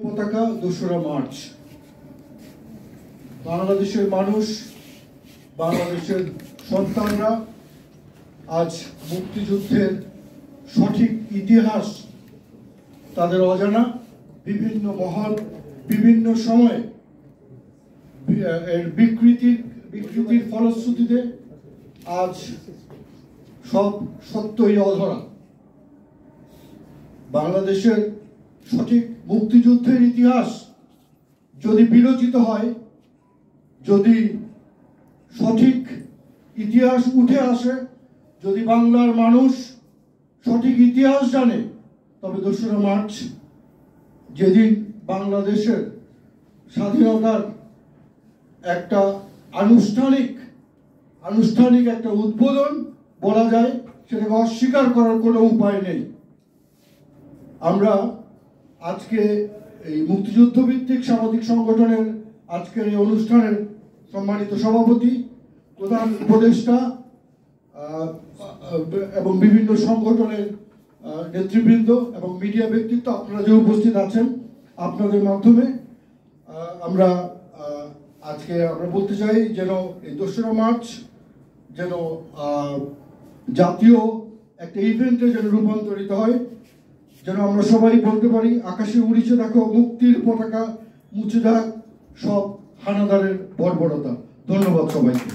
পতাকা ২রা মার্চ বাংলাদেশের মানুষ, বাংলাদেশের সন্তানরা আজ মুক্তিযুদ্ধের সঠিক ইতিহাস তাদের অজানা বিভিন্ন মহল বিভিন্ন সময়ে এর বিকৃতির ফলশ্রুতিতে আজ সব সত্যই অধরা। বাংলাদেশের সঠিক মুক্তিযুদ্ধের ইতিহাস যদি বিরচিত হয়, যদি সঠিক ইতিহাস উঠে আসে, যদি বাংলার মানুষ সঠিক ইতিহাস জানে, তবে ২রা মার্চ যেদিন বাংলাদেশের স্বাধীনতার একটা আনুষ্ঠানিক একটা উদ্বোধন বলা যায়, সেটাকে অস্বীকার করার কোনো উপায় নেই। আমরা আজকে এই মুক্তিযুদ্ধ ভিত্তিক সামাজিক সংগঠনের আজকের এই অনুষ্ঠানের সম্মানিত সভাপতি, প্রধান উপদেষ্টা এবং বিভিন্ন সংগঠনের নেতৃবৃন্দ এবং মিডিয়া ব্যক্তিত্ব আপনারা যে উপস্থিত আছেন, আপনাদের মাধ্যমে আমরা বলতে চাই যেন এই ২রা মার্চ যেন জাতীয় একটা ইভেন্টে যেন রূপান্তরিত হয়, যেন আমরা সবাই বলতে পারি আকাশে উড়িছে দেখো মুক্তির পতাকা, মুছে যাক সব হানাদারের বর্বরতা। ধন্যবাদ সবাইকে।